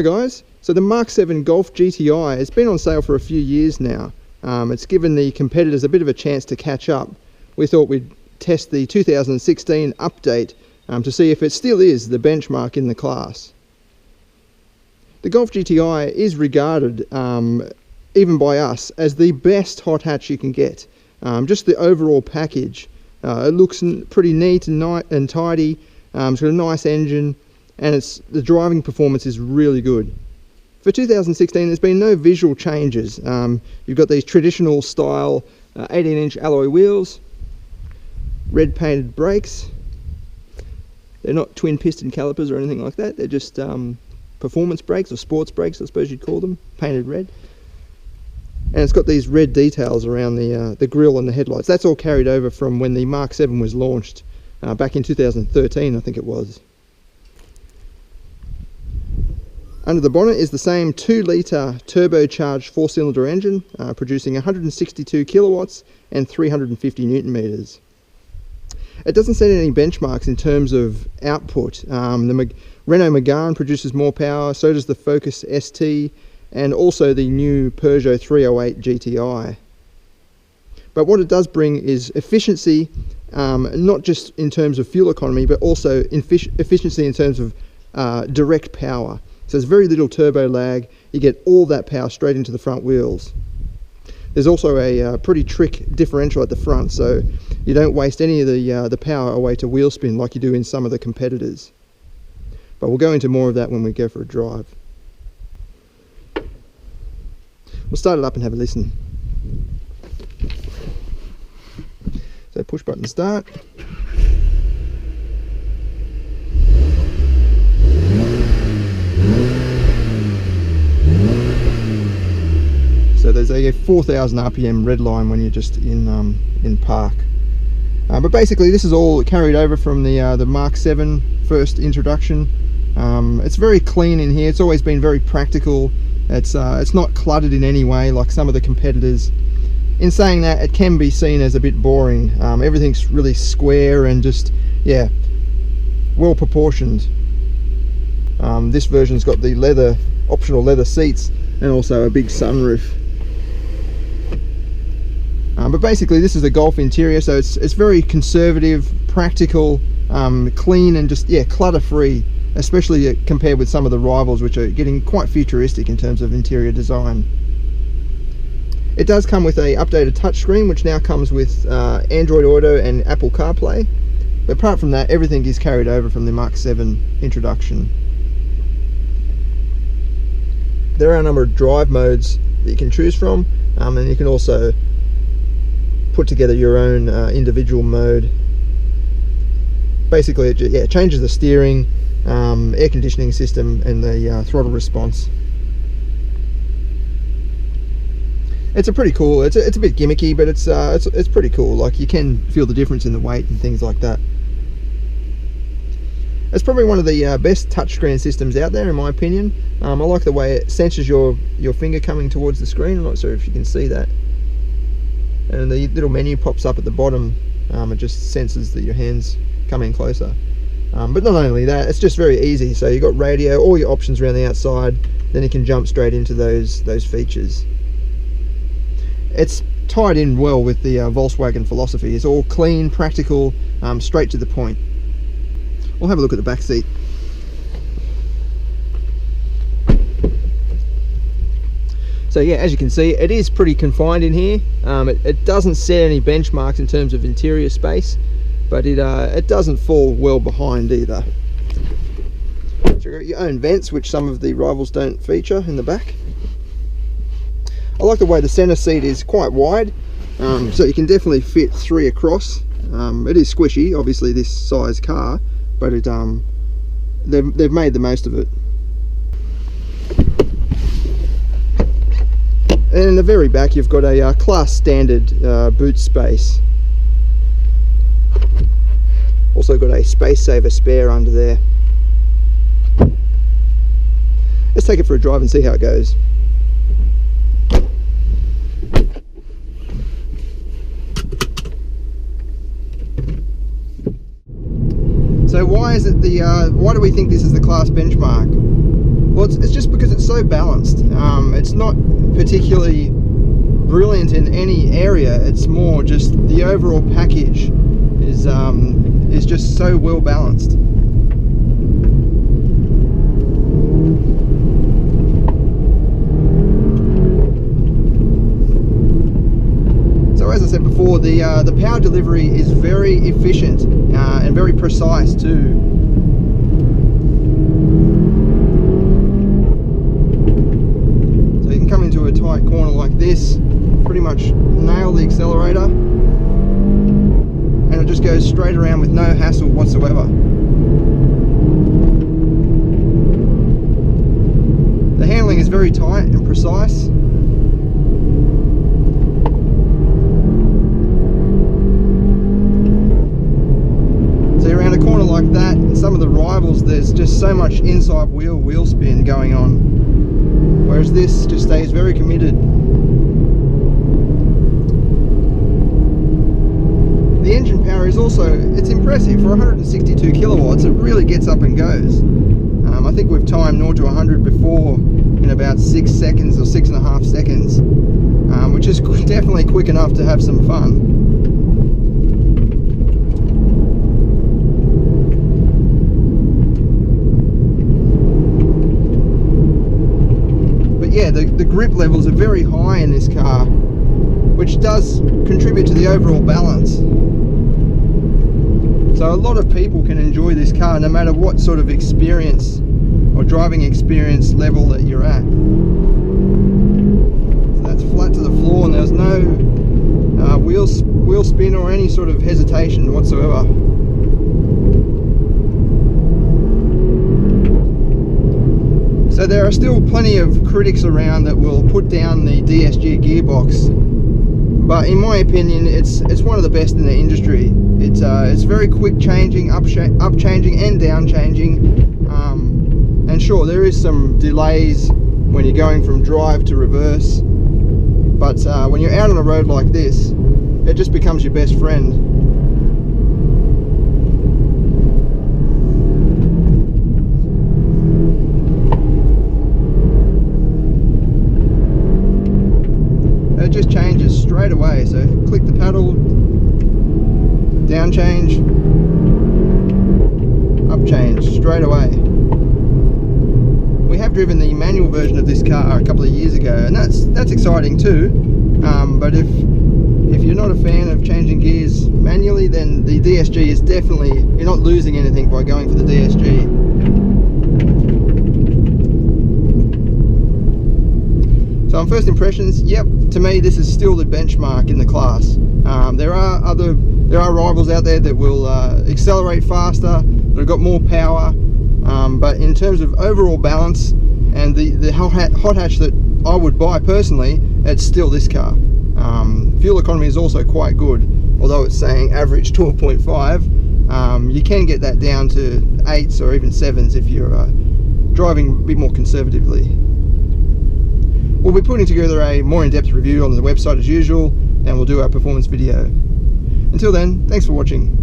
Hi guys, so the Mark 7 Golf GTI has been on sale for a few years now. It's given the competitors a bit of a chance to catch up. We thought we'd test the 2016 update to see if it still is the benchmark in the class. The Golf GTI is regarded, even by us, as the best hot hatch you can get. Just the overall package. It looks pretty neat and tidy. It's got a nice engine, and the driving performance is really good. For 2016, there's been no visual changes. You've got these traditional style 18-inch alloy wheels, red painted brakes. They're not twin piston calipers or anything like that. They're just performance brakes, or sports brakes I suppose you'd call them, painted red. And it's got these red details around the grille and the headlights. That's all carried over from when the Mark 7 was launched back in 2013, I think it was. Under the bonnet is the same 2-litre turbocharged 4-cylinder engine, producing 162 kilowatts and 350 newton meters. It doesn't set any benchmarks in terms of output. The Renault Megane produces more power, so does the Focus ST, and also the new Peugeot 308 GTI. But what it does bring is efficiency, not just in terms of fuel economy, but also efficiency in terms of direct power. So there's very little turbo lag. You get all that power straight into the front wheels. There's also a pretty trick differential at the front, so you don't waste any of the power away to wheel spin like you do in some of the competitors. But we'll go into more of that when we go for a drive. We'll start it up and have a listen. So push button start. So there's a 4,000 RPM red line when you're just in park. But basically this is all carried over from the Mark 7 first introduction. It's very clean in here. It's always been very practical. It's not cluttered in any way like some of the competitors. In saying that, it can be seen as a bit boring. Everything's really square and just, yeah, well proportioned. This version's got the optional leather seats and also a big sunroof. But basically this is a Golf interior, so it's very conservative, practical, clean, and just, yeah, clutter free, especially compared with some of the rivals, which are getting quite futuristic in terms of interior design. It does come with a updated touchscreen, which now comes with Android Auto and Apple CarPlay. But apart from that, everything is carried over from the Mark 7 introduction. There are a number of drive modes that you can choose from, and you can also put together your own individual mode. Basically, it changes the steering, air conditioning system, and the throttle response. It's a pretty cool. It's a bit gimmicky, but it's pretty cool. Like, you can feel the difference in the weight and things like that. It's probably one of the best touchscreen systems out there, in my opinion. I like the way it senses your finger coming towards the screen. I'm not sure if you can see that. And the little menu pops up at the bottom. It just senses that your hand's coming closer. But not only that, it's just very easy. So you've got radio, all your options around the outside, then you can jump straight into those features. It's tied in well with the Volkswagen philosophy. It's all clean, practical, straight to the point. We'll have a look at the back seat. So yeah, as you can see, it is pretty confined in here. It doesn't set any benchmarks in terms of interior space, but it doesn't fall well behind either. So you've got your own vents, which some of the rivals don't feature in the back. I like the way the center seat is quite wide, so you can definitely fit 3 across. It is squishy, obviously this size car, but they've made the most of it. And in the very back you've got a class standard boot space. Also got a space saver spare under there. Let's take it for a drive and see how it goes. So why is it why do we think this is the class benchmark? Well, it's just because it's so balanced. It's not particularly brilliant in any area. It's more just the overall package is just so well balanced. So as I said before, the power delivery is very efficient and very precise too. So you can come into a tight corner like this, pretty much nail the accelerator, and it just goes straight around with no hassle whatsoever. The handling is very tight and precise. Around a corner like that, and some of the rivals, there's just so much inside wheel spin going on, whereas this just stays very committed. The engine power is also, it's impressive. For 162 kilowatts, it really gets up and goes. I think we've timed 0 to 100 before in about 6 seconds or 6.5 seconds, which is definitely quick enough to have some fun. Yeah, the grip levels are very high in this car, which does contribute to the overall balance. So a lot of people can enjoy this car no matter what sort of experience or driving experience level that you're at. So that's flat to the floor, and there's no wheel spin or any sort of hesitation whatsoever. So there are still plenty of critics around that will put down the DSG gearbox, but in my opinion, it's one of the best in the industry. It's very quick changing, up changing and down changing, and sure, there is some delays when you're going from drive to reverse, but when you're out on a road like this, it just becomes your best friend. It just changes straight away. So click the pedal, down change, up change straight away. We have driven the manual version of this car a couple of years ago, and that's exciting too. But if you're not a fan of changing gears manually, then the DSG is definitely, you're not losing anything by going for the DSG. So on first impressions, yep, to me this is still the benchmark in the class. There are rivals out there that will accelerate faster, that have got more power, but in terms of overall balance and the hot hatch that I would buy personally, it's still this car. Fuel economy is also quite good, although it's saying average 12.5. You can get that down to 8s or even 7s if you're driving a bit more conservatively. We'll be putting together a more in-depth review on the website as usual, and we'll do our performance video. Until then, thanks for watching.